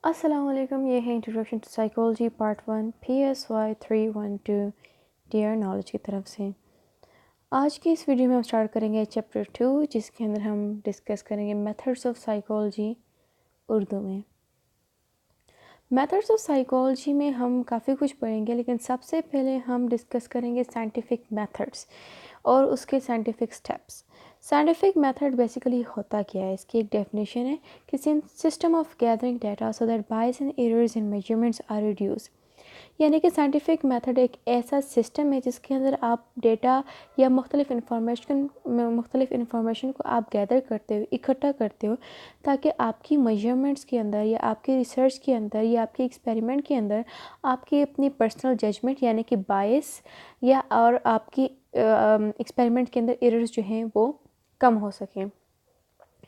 अस्सलाम वालेकुम। ये है introduction to psychology part 1 PSY 312 Dear Knowledge की तरफ से। आज की इस वीडियो में हम स्टार्ट करेंगे चैप्टर 2, जिसके अंदर हम डिस्कस करेंगे मेथड्स ऑफ साइकोलॉजी उर्दू में। मेथड्स ऑफ साइकोलॉजी में हम काफ़ी कुछ पढ़ेंगे, लेकिन सबसे पहले हम डिस्कस करेंगे साइंटिफिक मेथड्स और उसके scientific steps. Scientific method basically होता क्या है? इसकी एक डेफिनेशन है कि system of gathering data so that bias and errors in measurements are reduce. यानी कि साइंटिफिक मेथड एक ऐसा सिस्टम है जिसके अंदर आप डेटा या मुख्तलिफ इंफॉर्मेशन को आप गैदर करते हो, इकट्ठा करते हो, ताकि आपकी मेजरमेंट्स के अंदर या आपकी रिसर्च के अंदर या आपके एक्सपेरिमेंट के अंदर आपकी अपनी पर्सनल जजमेंट यानी कि बायस या और आपकी एक्सपेरिमेंट के अंदर एरर्स जो हैं वो कम हो सकें,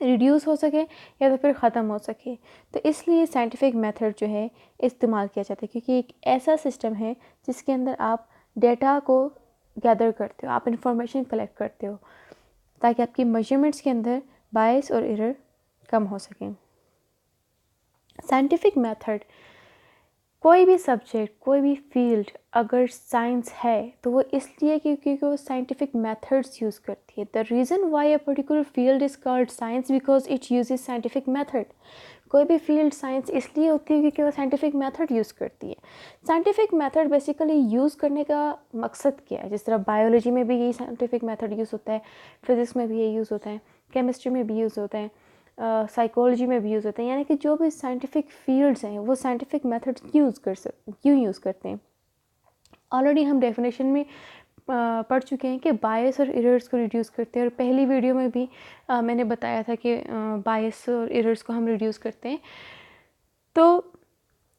रिड्यूस हो सके या तो फिर ख़त्म हो सके। तो इसलिए साइंटिफिक मेथड जो है इस्तेमाल किया जाता है, क्योंकि एक ऐसा सिस्टम है जिसके अंदर आप डेटा को गैदर करते हो, आप इंफॉर्मेशन कलेक्ट करते हो, ताकि आपकी मेजरमेंट्स के अंदर बायस और एरर कम हो सकें। साइंटिफिक मेथड, कोई भी सब्जेक्ट, कोई भी फील्ड अगर साइंस है तो वो इसलिए क्योंकि वो साइंटिफिक मेथड्स यूज़ करती है। The reason why a particular field is called science because it uses scientific method. कोई भी फील्ड साइंस इसलिए होती है क्योंकि वो साइंटिफिक मेथड यूज़ करती है। साइंटिफिक मेथड बेसिकली यूज़ करने का मकसद क्या है? जिस तरह बायोलॉजी में भी यही साइंटिफिक मेथड यूज़ होता है, फिज़िक्स में भी ये यूज़ होता है, केमिस्ट्री में भी यूज़ होता है, साइकोलॉजी में भी यूज़ होते हैं। यानी कि जो भी साइंटिफिक फील्ड्स हैं वो साइंटिफिक मेथड्स क्यों यूज़ करते हैं। ऑलरेडी हम डेफिनेशन में पढ़ चुके हैं कि बायस और एरर्स को रिड्यूस करते हैं, और पहली वीडियो में भी मैंने बताया था कि बायस और एरर्स को हम रिड्यूस करते हैं। तो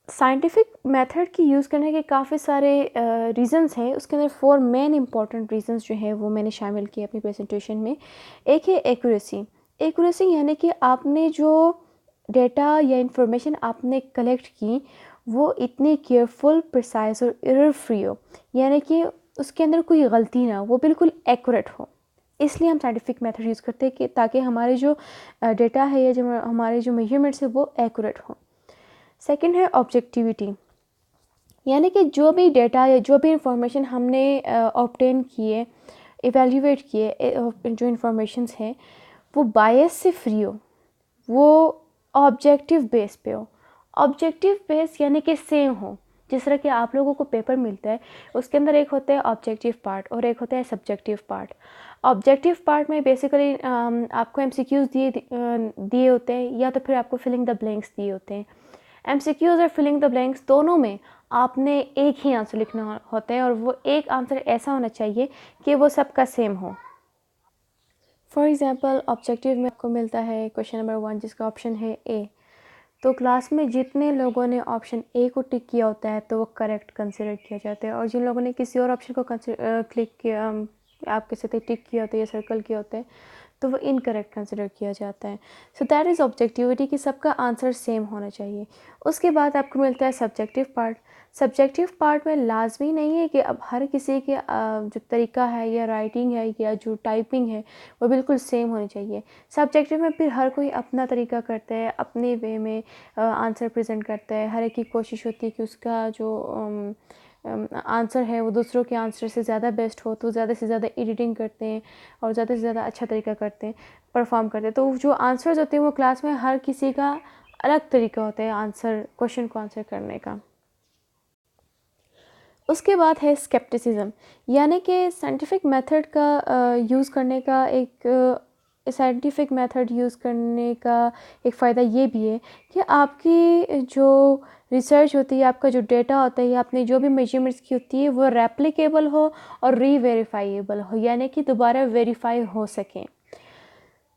साइंटिफिक मेथड की यूज़ करने के काफ़ी सारे रीज़न्स हैं। उसके अंदर 4 मेन इंपॉर्टेंट रीज़न्स जो हैं वो मैंने शामिल किए अपनी प्रेजेंटेशन में। एक है एक्यूरेसी। एक्यूरेसी यानी कि आपने जो डेटा या इंफॉर्मेशन आपने कलेक्ट की वो इतनी केयरफुल, प्रिसाइज और एरर फ्री हो, यानी कि उसके अंदर कोई गलती ना हो, वो बिल्कुल एक्यूरेट हो। इसलिए हम साइंटिफिक मेथड यूज़ करते हैं कि ताकि हमारे जो डेटा है या जो हमारे जो मेजरमेंट्स है वो एक्यूरेट हो। सेकंड है ऑब्जेक्टिविटी, यानी कि जो भी डेटा या जो भी इंफॉर्मेशन हमने ऑब्टेन किए, इवेल्युएट किए, जो इंफॉर्मेशंस हैं वो बायस से फ्री हो, वो ऑब्जेक्टिव बेस पे हो। ऑब्जेक्टिव बेस यानी कि सेम हो। जिस तरह कि आप लोगों को पेपर मिलता है, उसके अंदर एक होता है ऑब्जेक्टिव पार्ट और एक होता है सब्जेक्टिव पार्ट। ऑब्जेक्टिव पार्ट में बेसिकली आपको एमसीक्यूज़ दिए होते हैं, या तो फिर आपको फिलिंग द ब्लैंक्स दिए होते हैं। एमसीक्यूज़ और फिलिंग द ब्लैंक्स दोनों में आपने एक ही आंसर लिखना होता है, और वो एक आंसर ऐसा होना चाहिए कि वो सबका सेम हो। फॉर एग्ज़ाम्पल ऑब्जेक्टिव में आपको मिलता है क्वेश्चन नंबर 1 जिसका ऑप्शन है ए, तो क्लास में जितने लोगों ने ऑप्शन ए को टिक किया होता है तो वो करेक्ट कंसिडर किया जाता है, और जिन लोगों ने किसी और ऑप्शन को क्लिक किया, आपके साथ टिक किया होता है या सर्कल किया होता है, तो वो इनकरेक्ट कंसिडर किया जाता है। सो दैट इज़ ऑब्जेक्टिविटी कि सबका आंसर सेम होना चाहिए। उसके बाद आपको मिलता है सब्जेक्टिव पार्ट। सब्जेक्टिव पार्ट में लाजमी नहीं है कि अब हर किसी के जो तरीका है या राइटिंग है या जो टाइपिंग है वो बिल्कुल सेम होनी चाहिए। सब्जेक्टिव में फिर हर कोई अपना तरीका करता है, अपने वे में आंसर प्रेजेंट करता है। हर एक की कोशिश होती है कि उसका जो आंसर है वो दूसरों के आंसर से ज़्यादा बेस्ट हो, तो ज़्यादा से ज़्यादा एडिटिंग करते हैं और ज़्यादा से ज़्यादा अच्छा तरीका करते हैं, परफॉर्म करते हैं। तो जो आंसर्स होते हैं वो क्लास में हर किसी का अलग तरीका होता है आंसर, क्वेश्चन को आंसर करने का। उसके बाद है स्केप्टिसिज्म, यानी कि साइंटिफिक मेथड का यूज़ करने का एक साइंटिफिक मेथड यूज़ करने का एक फ़ायदा ये भी है कि आपकी जो रिसर्च होती है, आपका जो डेटा होता है या आपने जो भी मेजरमेंट्स की होती है वो रेप्लिकेबल हो और रीवेरीफाइएबल हो, यानी कि दोबारा वेरीफाई हो सकें।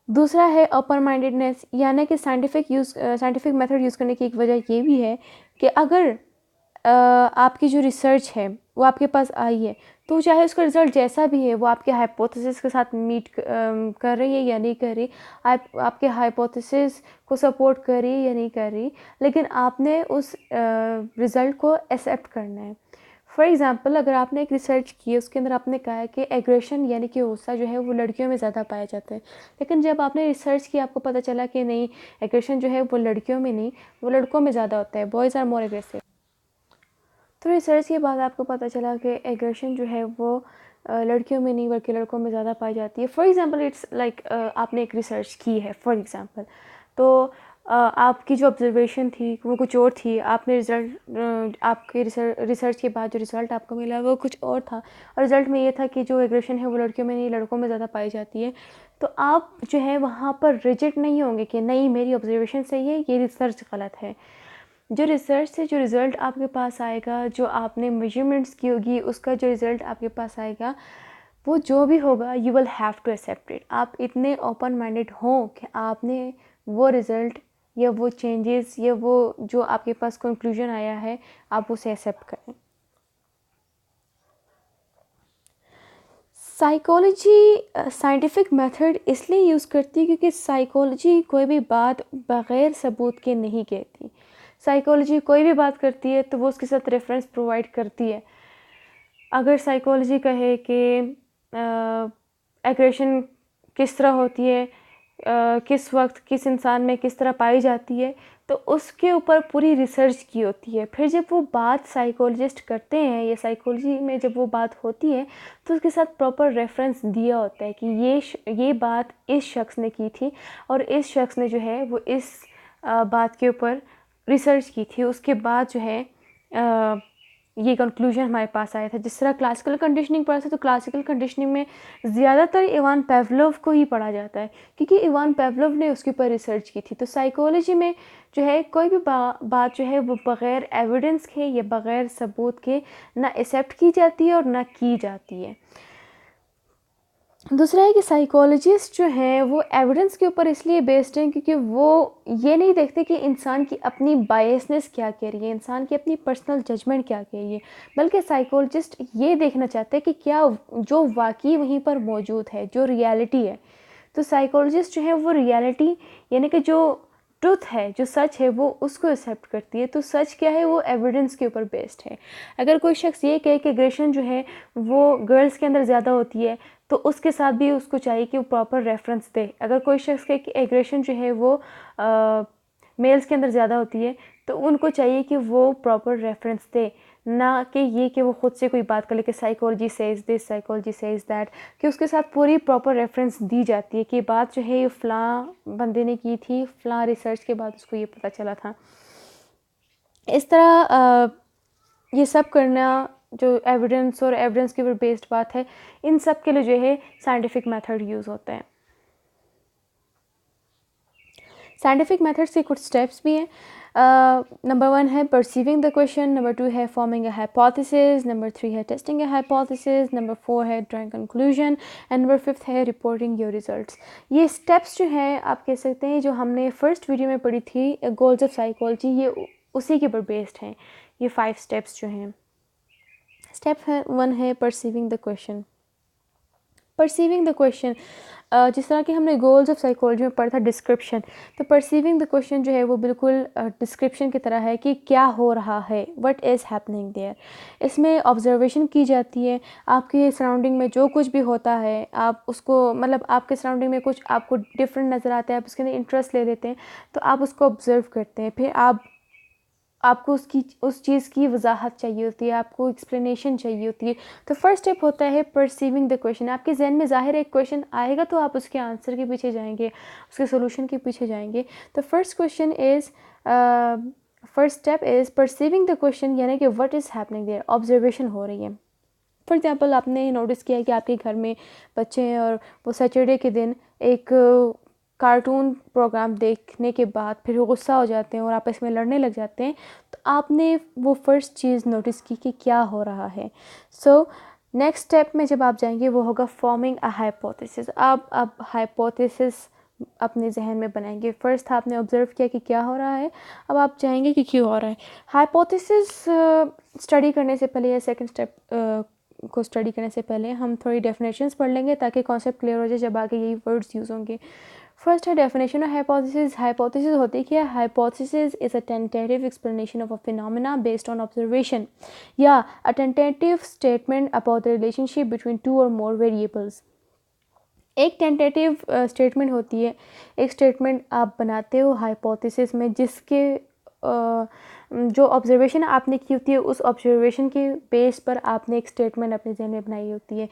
दूसरा है ओपन माइंडेडनेस, यानी कि साइंटिफिक मेथड यूज़ करने की एक वजह ये भी है कि अगर आपकी जो रिसर्च है वो आपके पास आई है, तो चाहे उसका रिज़ल्ट जैसा भी है वो आपके हाइपोथेसिस के साथ मीट कर रही है या नहीं कर रही, आपके हाइपोथेसिस को सपोर्ट कर रही है या नहीं कर रही, लेकिन आपने उस रिज़ल्ट को एक्सेप्ट करना है। फॉर एग्ज़ाम्पल अगर आपने एक रिसर्च की है, उसके अंदर आपने कहा है कि एग्रेशन यानी कि गुस्सा जो है वो लड़कियों में ज़्यादा पाया जाता है, लेकिन जब आपने रिसर्च की आपको पता चला कि नहीं, एग्रेशन जो है वो लड़कियों में नहीं, वो लड़कों में ज़्यादा होता है, बॉयज़ आर मोर एग्रेसिव। तो रिसर्च के बाद आपको पता चला कि एग्रेशन जो है वो लड़कियों में नहीं बल्कि लड़कों में ज़्यादा पाई जाती है। फॉर एग्ज़ाम्पल इट्स लाइक आपने एक रिसर्च की है फॉर एग्ज़ाम्पल, तो आपकी जो ऑब्जर्वेशन थी वो कुछ और थी, आपने रिज़ल्ट आपके रिसर्च के बाद जो रिज़ल्ट आपको मिला वो कुछ और था, और रिज़ल्ट में ये था कि जो एग्रेशन है वो लड़कियों में नहीं लड़कों में ज़्यादा पाई जाती है। तो आप जो है वहाँ पर रिजेक्ट नहीं होंगे कि नहीं मेरी ऑब्जर्वेशन सही है, ये रिसर्च गलत है। जो रिसर्च से जो रिज़ल्ट आपके पास आएगा, जो आपने मेजरमेंट्स की होगी, उसका जो रिज़ल्ट आपके पास आएगा, वो जो भी होगा you will have to accept it. आप इतने ओपन माइंडेड हों कि आपने वो रिज़ल्ट या वो चेंजेस या वो जो आपके पास कंक्लूजन आया है आप उसे एक्सेप्ट करें। साइकोलॉजी साइंटिफिक मेथड इसलिए यूज़ करती है क्योंकि साइकोलॉजी कोई भी बात बग़ैर सबूत के नहीं कहती। साइकोलॉजी कोई भी बात करती है तो वो उसके साथ रेफरेंस प्रोवाइड करती है। अगर साइकोलॉजी कहे कि एग्रेशन किस तरह होती है, किस वक्त किस इंसान में किस तरह पाई जाती है, तो उसके ऊपर पूरी रिसर्च की होती है। फिर जब वो बात साइकोलॉजिस्ट करते हैं या साइकोलॉजी में जब वो बात होती है तो उसके साथ प्रॉपर रेफरेंस दिया होता है कि ये बात इस शख्स ने की थी और इस शख्स ने जो है वो इस बात के ऊपर रिसर्च की थी, उसके बाद जो है ये कंक्लूजन हमारे पास आया था। जिस तरह क्लासिकल कंडीशनिंग पढ़ा था, तो क्लासिकल कंडीशनिंग में ज़्यादातर इवान पेवलोव को ही पढ़ा जाता है क्योंकि इवान पेवलोव ने उसके ऊपर रिसर्च की थी। तो साइकोलॉजी में जो है कोई भी बात जो है वो बग़ैर एविडेंस के या बग़ैर सबूत के ना एक्सेप्ट की जाती है और ना की जाती है। दूसरा है कि साइकोलॉजिस्ट जो हैं वो एविडेंस के ऊपर इसलिए बेस्ड हैं क्योंकि वो ये नहीं देखते कि इंसान की अपनी बायसनेस क्या कह रही है, इंसान की अपनी पर्सनल जजमेंट क्या कह रही है, बल्कि साइकोलॉजिस्ट ये देखना चाहते हैं कि क्या जो वाकई वहीं पर मौजूद है, जो रियलिटी है। तो साइकोलॉजिस्ट जो है वो रियलिटी यानी कि जो ट्रुथ है, जो सच है, वो उसको एक्सेप्ट करती है। तो सच क्या है, वो एविडेंस के ऊपर बेस्ड है। अगर कोई शख्स ये कहे कि एग्रेशन जो है वो गर्ल्स के अंदर ज़्यादा होती है, तो उसके साथ भी उसको चाहिए कि वो प्रॉपर रेफरेंस दे। अगर कोई शख्स कहे कि एग्रेशन जो है वो मेल्स के अंदर ज़्यादा होती है, तो उनको चाहिए कि वो प्रॉपर रेफरेंस दे, ना कि ये कि वो ख़ुद से कोई बात कर ले कि psychology says this, psychology says that, कि उसके साथ पूरी प्रॉपर रेफरेंस दी जाती है कि बात जो है ये फ़लाँ बंदे ने की थी, फ़लाँ रिसर्च के बाद उसको ये पता चला था। इस तरह ये सब करना जो एविडेंस और एविडेंस के ऊपर बेस्ड बात है, इन सब के लिए जो है साइंटिफिक मेथड यूज़ होता है। साइंटिफिक मेथड्स के कुछ स्टेप्स भी हैं। नंबर 1 है परसीविंग द क्वेश्चन, नंबर 2 है फॉर्मिंग अ हाइपोथेसिस, नंबर 3 है टेस्टिंग अ हाइपोथेसिस, नंबर 4 है ड्राइंग कंक्लूजन एंड नंबर 5 है रिपोर्टिंग योर रिजल्ट्स। ये स्टेप्स जो हैं आप कह सकते हैं जो हमने फर्स्ट वीडियो में पढ़ी थी गोल्स ऑफ साइकोलॉजी, ये उसी के ऊपर बेस्ड हैं। ये 5 स्टेप्स जो हैं। स्टेप है 1 है perceiving the question. Perceiving the question, जिस तरह कि हमने गोल्स ऑफ साइकोलॉजी में पढ़ा था डिस्क्रिप्शन, तो परसीविंग द क्वेश्चन जो है वो बिल्कुल डिस्क्रिप्शन की तरह है कि क्या हो रहा है, व्हाट इज़ हैपनिंग देयर। इसमें ऑब्जर्वेशन की जाती है, आपके सराउंडिंग में जो कुछ भी होता है आप उसको मतलब आपके सराउंडिंग में कुछ आपको डिफरेंट नज़र आता है, आप उसके अंदर इंटरेस्ट ले लेते हैं, तो आप उसको ऑब्ज़र्व करते हैं। फिर आपको उस चीज़ की वजाहत चाहिए होती है, आपको एक्सप्लेनेशन चाहिए होती है। तो फर्स्ट स्टेप होता है परसीविंग द क्वेश्चन। आपके जहन में ज़ाहिर एक क्वेश्चन आएगा तो आप उसके आंसर के पीछे जाएंगे, उसके सोल्यूशन के पीछे जाएंगे। तो first step is perceiving the question, यानी कि what is happening there, observation हो रही है। फॉर एग्ज़ाम्पल आपने नोटिस किया है कि आपके घर में बच्चे हैं और वो सैटरडे के दिन एक कार्टून प्रोग्राम देखने के बाद फिर वो गुस्सा हो जाते हैं और आपस में लड़ने लग जाते हैं, तो आपने वो फर्स्ट चीज़ नोटिस की कि क्या हो रहा है। सो नेक्स्ट स्टेप में जब आप जाएंगे वो होगा फॉर्मिंग अ हाइपोथेसिस। आप हाइपोथेसिस अपने जहन में बनाएंगे। फर्स्ट आपने ऑब्ज़र्व किया कि क्या हो रहा है, अब आप चाहेंगे कि क्यों हो रहा है। हाइपोथेसिस स्टडी करने से पहले या सेकंड स्टेप को स्टडी करने से पहले हम थोड़ी डेफिनेशंस पढ़ लेंगे ताकि कॉन्सेप्ट क्लियर हो जाए जब आगे यही वर्ड्स यूज़ होंगे। फर्स्ट है डेफिनेशन ऑफ हाइपोथेसिस। हाइपोथेसिस होती क्या है? Hypothesis is a tentative explanation of a phenomena based on observation या a tentative statement about the relationship between two और मोर वेरिएबल्स। एक टेंटेटिव स्टेटमेंट होती है, एक स्टेटमेंट आप बनाते हो हाइपोथेसिस में, जिसके जो ऑब्जर्वेशन आपने की होती है उस ऑब्जर्वेशन के बेस पर आपने एक स्टेटमेंट अपने जहन में बनाई होती है,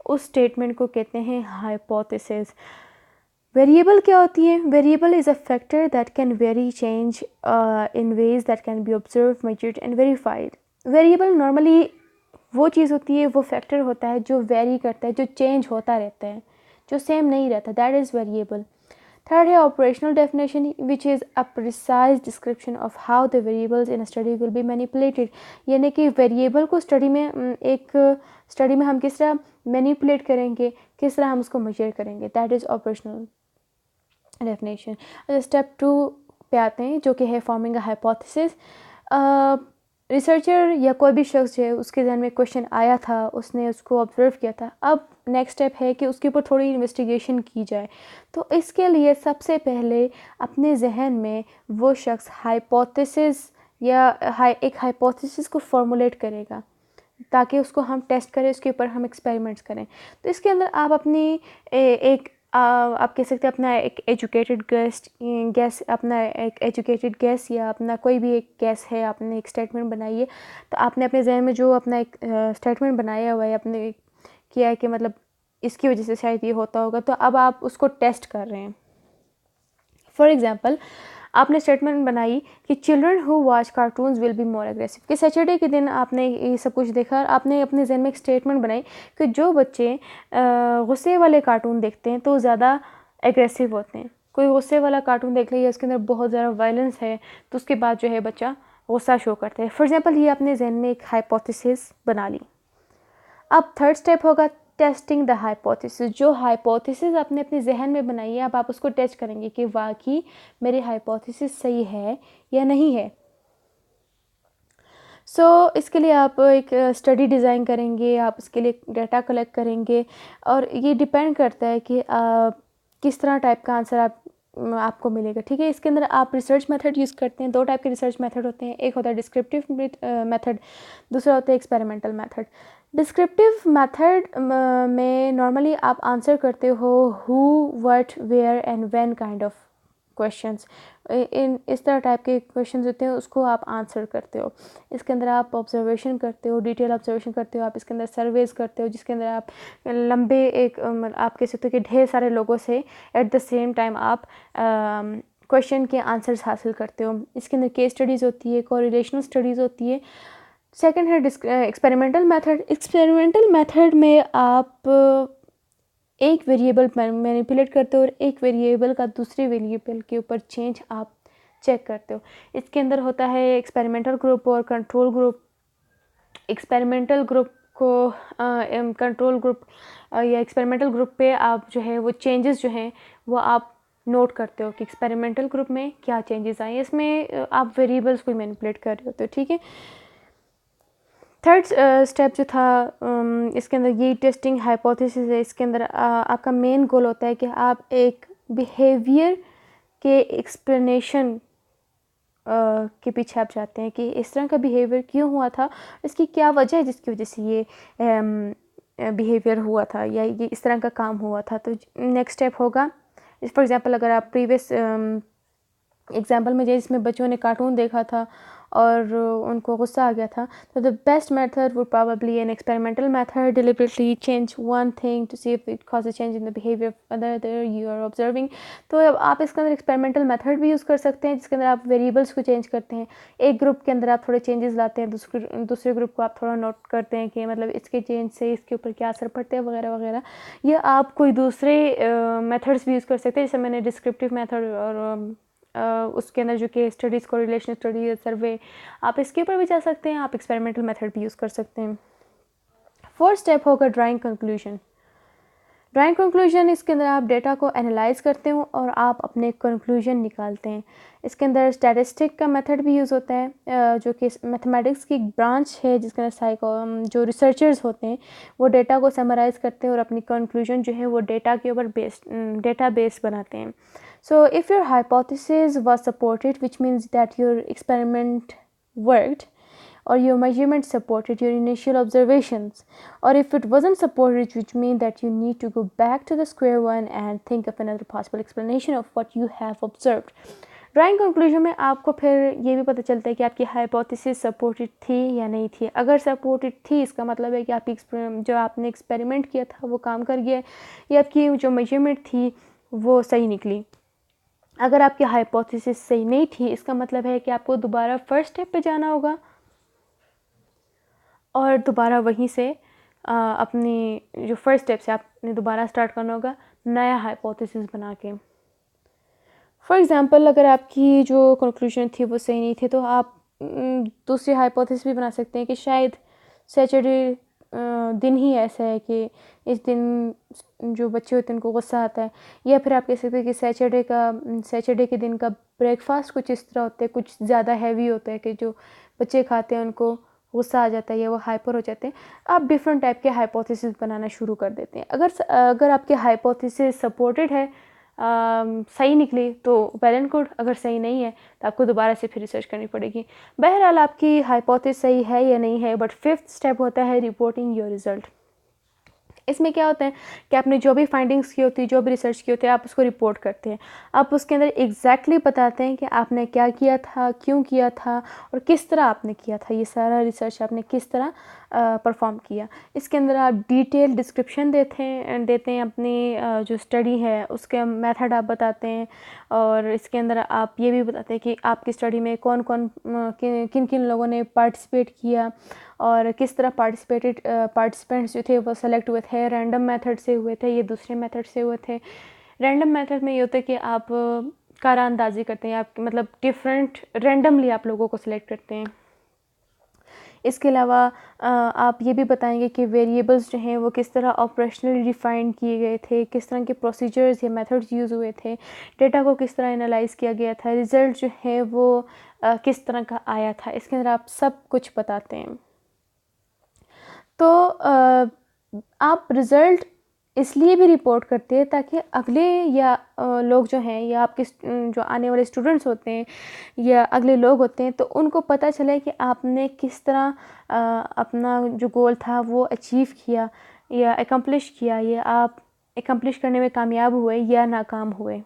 उस स्टेटमेंट को कहते हैं हाइपोथेसिस। वेरिएबल क्या होती है? Variable is a factor that can very change in ways that can be observe, measured and verified. Variable normally वो चीज़ होती है, वो फैक्टर होता है जो वेरी करता है, जो चेंज होता रहता है, जो सेम नहीं रहता, दैट इज़ वेरिएबल। थर्ड है operational definition, which is a precise description of how the variables in study will be manipulated. यानी कि वेरिएबल को स्टडी में एक स्टडी में हम किस तरह मैनिपुलेट करेंगे, किस तरह हम उसको मेजर करेंगे, दैट इज़ ऑपरेशनल डेफिनेशन। अच्छा, स्टेप 2 पे आते हैं, जो कि है फॉर्मिंग अ हाइपोथेसिस। रिसर्चर या कोई भी शख्स जो है उसके जहन में क्वेश्चन आया था, उसने उसको ऑब्जर्व किया था, अब नेक्स्ट स्टेप है कि उसके ऊपर थोड़ी इन्वेस्टिगेशन की जाए। तो इसके लिए सबसे पहले अपने जहन में वो शख्स हाइपोथेसिस या एक हाइपोथेसिस को फॉर्मुलेट करेगा, ताकि उसको हम टेस्ट करें, उसके ऊपर हम एक्सपेरिमेंट्स करें। तो इसके अंदर आप अपनी आप कह सकते हैं अपना एक एजुकेटेड गैस अपना एक एजुकेटेड गैस या अपना कोई भी एक गैस है, आपने एक स्टेटमेंट बनाई है, तो आपने अपने जहन में जो अपना एक स्टेटमेंट बनाया हुआ है, आपने किया है कि मतलब इसकी वजह से शायद ये होता होगा, तो अब आप उसको टेस्ट कर रहे हैं। फॉर एग्ज़ाम्पल, आपने स्टेटमेंट बनाई कि children who watch cartoons will be more aggressive, कि सैटरडे के दिन आपने ये सब कुछ देखा और आपने अपने जहन में एक स्टेटमेंट बनाई कि जो बच्चे गुस्से वाले कार्टून देखते हैं तो ज़्यादा एग्रेसिव होते हैं। कोई गुस्से वाला कार्टून देख लिया, उसके अंदर बहुत ज़्यादा वायलेंस है, तो उसके बाद जो है बच्चा गुस्सा शो करता है। फॉर एग्ज़ाम्पल, ये अपने जहन में एक हाइपोथेसिस बना ली। अब थर्ड स्टेप होगा टेस्टिंग द हाइपोथेसिस। जो हाइपोथेसिस आपने अपने जहन में बनाई है, अब आप उसको टेस्ट करेंगे कि वाकई मेरी हाइपोथेसिस सही है या नहीं है। इसके लिए आप एक स्टडी डिज़ाइन करेंगे, आप इसके लिए डाटा कलेक्ट करेंगे, और ये डिपेंड करता है कि किस तरह टाइप का आंसर आपको मिलेगा। ठीक है, इसके अंदर आप रिसर्च मेथड यूज़ करते हैं। दो टाइप के रिसर्च मेथड होते हैं, एक होता है डिस्क्रिप्टिव मेथड, दूसरा होता है एक्सपेरिमेंटल मेथड। डिस्क्रिप्टिव मेथड में नॉर्मली आप आंसर करते हो who, what, where and when kind of questions. इन इस तरह टाइप के क्वेश्चंस होते हैं, उसको आप आंसर करते हो। इसके अंदर आप ऑब्जर्वेशन करते हो, डिटेल ऑब्जर्वेशन करते हो, आप इसके अंदर सर्वेज करते हो, जिसके अंदर आप लंबे आप कह सकते हो कि ढेर सारे लोगों से एट द सेम टाइम आप क्वेश्चन के आंसर्स हासिल करते हो। इसके अंदर केस स्टडीज़ होती है, कोरिलेशनल स्टडीज़ होती है। सेकंड है एक्सपेरिमेंटल मेथड। एक्सपेरिमेंटल मेथड में आप एक वेरिएबल मैनिपुलेट करते हो और एक वेरिएबल का दूसरे वेरिएबल के ऊपर चेंज आप चेक करते हो। इसके अंदर होता है एक्सपेरिमेंटल ग्रुप और कंट्रोल ग्रुप। एक्सपेरिमेंटल ग्रुप को कंट्रोल ग्रुप या एक्सपेरिमेंटल ग्रुप पे आप जो है वो चेंजेस जो हैं वो आप नोट करते हो कि एक्सपेरिमेंटल ग्रुप में क्या चेंजेस आए। इसमें आप वेरिएबल्स को मैनिपुलेट कर रहे होते हो। ठीक है, थर्ड स्टेप जो था इसके अंदर ये टेस्टिंग हाइपोथेसिस है। इसके अंदर आपका मेन गोल होता है कि आप एक बिहेवियर के एक्सप्लेनेशन के पीछे आप चाहते हैं कि इस तरह का बिहेवियर क्यों हुआ था, इसकी क्या वजह है जिसकी वजह से ये बिहेवियर हुआ था या ये इस तरह का काम हुआ था। तो नेक्स्ट स्टेप होगा, फॉर एग्ज़ाम्पल अगर आप प्रीवियस एग्ज़ाम्पल में जिसमें बच्चों ने कार्टून देखा था और उनको गुस्सा आ गया था, तो the best method would probably an experimental method, deliberately change one thing to see if it cause a change in the behaviour of other you are observing. तो अब आप इसके अंदर एक्सपेरिमेंटल मेथड भी यूज़ कर सकते हैं, जिसके अंदर आप वेरिएबल्स को चेंज करते हैं। एक ग्रुप के अंदर आप थोड़े चेंजेस लाते हैं, दूसरे ग्रुप को आप थोड़ा नोट करते हैं कि मतलब इसके चेंज से इसके ऊपर क्या असर पड़ते हैं वगैरह वगैरह। या आप कोई दूसरे मेथड्स भी यूज़ कर सकते हैं, जैसे मैंने डिस्क्रिप्टिव मेथड और उसके अंदर जो केस स्टडीज़, कोरिलेशन स्टडी, सर्वे, आप इसके ऊपर भी जा सकते हैं। आप एक्सपेरिमेंटल मेथड भी यूज़ कर सकते हैं। फोर्थ स्टेप होगा ड्राइंग कंक्लूजन। ड्राइंग कंक्लूजन, इसके अंदर आप डेटा को एनालाइज करते हो और आप अपने कंक्लूजन निकालते हैं। इसके अंदर स्टैटिस्टिक का मेथड भी यूज़ होता है, जो कि मैथमेटिक्स की एक ब्रांच है जिसके अंदर जो रिसर्चर्स होते हैं वो डेटा को समराइज़ करते हैं और अपनी कंक्लूजन जो है वो डेटा के ऊपर डेटा बेस बनाते हैं। So if your hypothesis was supported, which means that your experiment worked, or your measurement supported your initial observations, or if it wasn't supported, which means that you need to go back to the square one and think of another possible explanation of what you have observed. Drawing conclusion में आपको फिर ये भी पता चलता है कि आपकी हाइपोथेसिस सपोर्टेड थी या नहीं थी। अगर सपोर्टेड थी, इसका मतलब है कि आपकी जो आपने एक्सपेरिमेंट किया था वो काम कर गया, या आपकी जो मेजरमेंट थी वो सही निकली। अगर आपकी हाइपोथेसिस सही नहीं थी, इसका मतलब है कि आपको दोबारा फर्स्ट स्टेप पे जाना होगा और दोबारा वहीं से अपनी जो फर्स्ट स्टेप से आपने दोबारा स्टार्ट करना होगा नया हाइपोथेसिस बना के। फॉर एग्ज़ाम्पल, अगर आपकी जो कंक्लूजन थी वो सही नहीं थी, तो आप दूसरी हाइपोथेसिस भी बना सकते हैं कि शायद सैटरडे दिन ही ऐसा है कि इस दिन जो बच्चे होते हैं उनको गुस्सा आता है, या फिर आप कह सकते हैं कि सैटरडे के दिन का ब्रेकफास्ट कुछ इस तरह होता है, कुछ ज़्यादा हैवी होता है कि जो बच्चे खाते हैं उनको गुस्सा आ जाता है या वो हाइपर हो जाते हैं। आप डिफरेंट टाइप के हाइपोथेसिस बनाना शुरू कर देते हैं। अगर आपके हाइपोथेसिस सपोर्टेड है, सही निकली तो वेल एंड गुड, अगर सही नहीं है तो आपको दोबारा से फिर रिसर्च करनी पड़ेगी। बहरहाल आपकी हाइपोथेसिस सही है या नहीं है, बट फिफ्थ स्टेप होता है रिपोर्टिंग योर रिजल्ट। इसमें क्या होता है कि आपने जो भी फाइंडिंग्स की होती है, जो भी रिसर्च की होती है, आप उसको रिपोर्ट करते हैं। आप उसके अंदर एग्जैक्टली बताते हैं कि आपने क्या किया था, क्यों किया था और किस तरह आपने किया था। ये सारा रिसर्च आपने किस तरह परफॉर्म किया। इसके अंदर आप डिटेल डिस्क्रिप्शन देते हैं अपनी जो स्टडी है उसके मेथड आप बताते हैं, और इसके अंदर आप ये भी बताते हैं कि आपकी स्टडी में कौन कौन किन किन लोगों ने पार्टिसिपेट किया और किस तरह पार्टिसिपेंट्स जो थे वो सेलेक्ट हुए थे। रैंडम मेथड से हुए थे, ये दूसरे मेथड से हुए थे। रैंडम मेथड में ये होता है कि आप कारा अंदाजी करते हैं, आप मतलब डिफरेंट रैंडमली आप लोगों को सिलेक्ट करते हैं। इसके अलावा आप ये भी बताएंगे कि वेरिएबल्स जो हैं वो किस तरह ऑपरेशनली डिफाइन किए गए थे, किस तरह के प्रोसीजर्स या मेथड्स यूज़ हुए थे, डेटा को किस तरह एनालाइज किया गया था, रिज़ल्ट जो है वो किस तरह का आया था। इसके अंदर आप सब कुछ बताते हैं। तो आप रिज़ल्ट इसलिए भी रिपोर्ट करते हैं ताकि अगले या लोग जो हैं या आपके जो आने वाले स्टूडेंट्स होते हैं या अगले लोग होते हैं, तो उनको पता चले कि आपने किस तरह अपना जो गोल था वो अचीव किया या एकम्प्लिश किया, या आप एकम्प्लिश करने में कामयाब हुए या नाकाम हुए,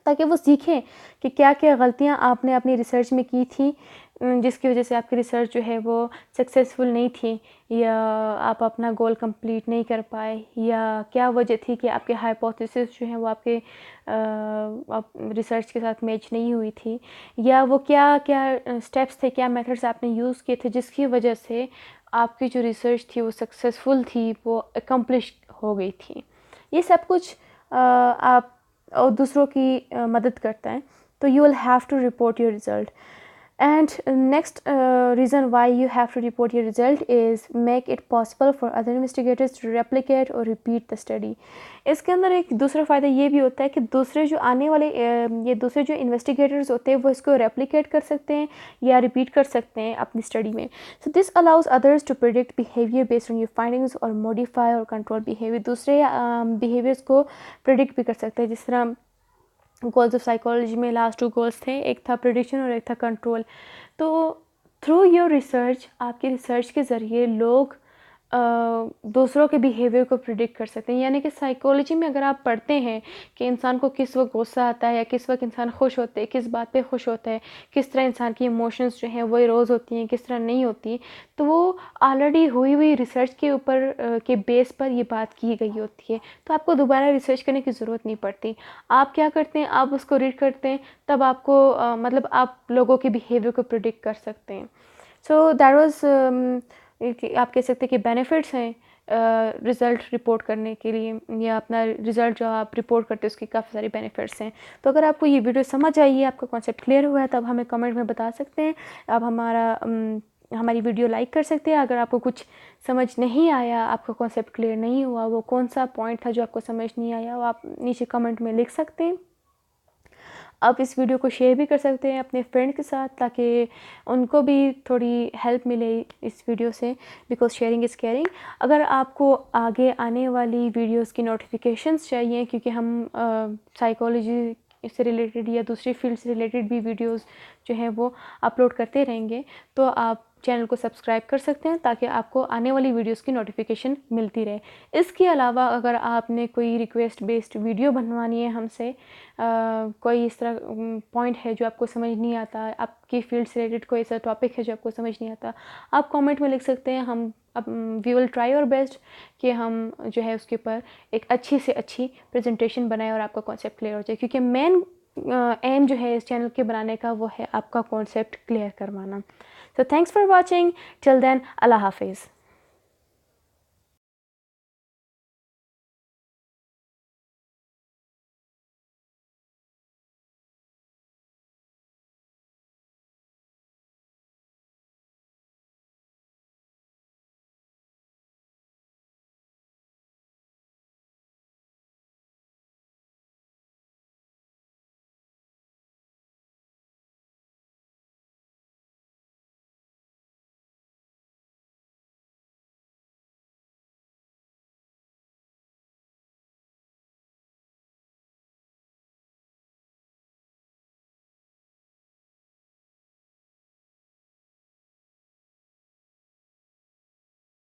ताकि वो सीखें कि क्या क्या गलतियाँ आपने अपनी रिसर्च में की थी जिसकी वजह से आपकी रिसर्च जो है वो सक्सेसफुल नहीं थी, या आप अपना गोल कंप्लीट नहीं कर पाए, या क्या वजह थी कि आपके हाइपोथेसिस जो है वो आपके रिसर्च के साथ मैच नहीं हुई थी, या वो क्या क्या स्टेप्स थे, क्या मेथड्स आपने यूज़ किए थे जिसकी वजह से आपकी जो रिसर्च थी वो सक्सेसफुल थी, वो एकम्प्लिश हो गई थी। ये सब कुछ आप और दूसरों की मदद करता है। तो you will have to report your result. And next reason why you have to report your result is make it possible for other investigators to replicate और रिपीट द स्टडी। इसके अंदर एक दूसरा फ़ायदा ये भी होता है कि दूसरे जो आने वाले ये दूसरे जो इन्वेस्टिगेटर्स होते हैं वो इसको रेप्लिकेट कर सकते हैं या रिपीट कर सकते हैं अपनी स्टडी में। So this allows others to predict behaviour based on your findings और मॉडिफाई और कंट्रोल बिहेवियर। दूसरे बिहेवियर्स को प्रिडिक्ट भी कर सकते हैं, जिस तरह गोल्स ऑफ साइकोलॉजी में लास्ट 2 गोल्स थे, एक था प्रिडिक्शन और एक था कंट्रोल। तो थ्रू योर रिसर्च, आपकी रिसर्च के ज़रिए लोग दूसरों के बिहेवियर को प्रिडिक्ट कर सकते हैं। यानी कि साइकोलॉजी में अगर आप पढ़ते हैं कि इंसान को किस वक्त गुस्सा आता है या किस वक्त इंसान खुश होते हैं, किस बात पे खुश होता है, किस तरह इंसान की इमोशंस जो हैं वो इरोज़ होती हैं, किस तरह नहीं होती, तो वो ऑलरेडी हुई रिसर्च के ऊपर के बेस पर ये बात की गई होती है। तो आपको दोबारा रिसर्च करने की ज़रूरत नहीं पड़ती। आप क्या करते हैं, आप उसको रीड करते हैं, तब आपको मतलब आप लोगों के बिहेवियर को प्रिडिक्ट कर सकते हैं। सो दैट वाज आप कह सकते हैं कि बेनिफिट्स हैं रिज़ल्ट रिपोर्ट करने के लिए, या अपना रिज़ल्ट जो आप रिपोर्ट करते हैं उसकी काफ़ी सारी बेनिफिट्स हैं। तो अगर आपको ये वीडियो समझ आई है, आपका कॉन्सेप्ट क्लियर हुआ है, तब हमें कमेंट में बता सकते हैं। आप हमारा हमारी वीडियो लाइक कर सकते हैं। अगर आपको कुछ समझ नहीं आया, आपका कॉन्सेप्ट क्लियर नहीं हुआ, वो कौन सा पॉइंट था जो आपको समझ नहीं आया, वो आप नीचे कमेंट में लिख सकते हैं। आप इस वीडियो को शेयर भी कर सकते हैं अपने फ्रेंड के साथ, ताकि उनको भी थोड़ी हेल्प मिले इस वीडियो से, बिकॉज शेयरिंग इज़ केयरिंग। अगर आपको आगे आने वाली वीडियोस की नोटिफिकेशंस चाहिए, क्योंकि हम साइकोलॉजी से रिलेटेड या दूसरी फील्ड से रिलेटेड भी वीडियोस जो हैं वो अपलोड करते रहेंगे, तो आप चैनल को सब्सक्राइब कर सकते हैं ताकि आपको आने वाली वीडियोस की नोटिफिकेशन मिलती रहे। इसके अलावा अगर आपने कोई रिक्वेस्ट बेस्ड वीडियो बनवानी है हमसे, कोई इस तरह पॉइंट है जो आपको समझ नहीं आता, आपकी फील्ड से रिलेटेड कोई ऐसा टॉपिक है जो आपको समझ नहीं आता, आप कमेंट में लिख सकते हैं। हम we will try our best कि हम जो है उसके ऊपर एक अच्छी से अच्छी प्रेजेंटेशन बनाएं और आपका कॉन्सेप्ट क्लियर हो जाए, क्योंकि मेन एम जो है इस चैनल के बनाने का वो है आपका कॉन्सेप्ट क्लियर करवाना। So thanks for watching. Till then, Allah Hafiz.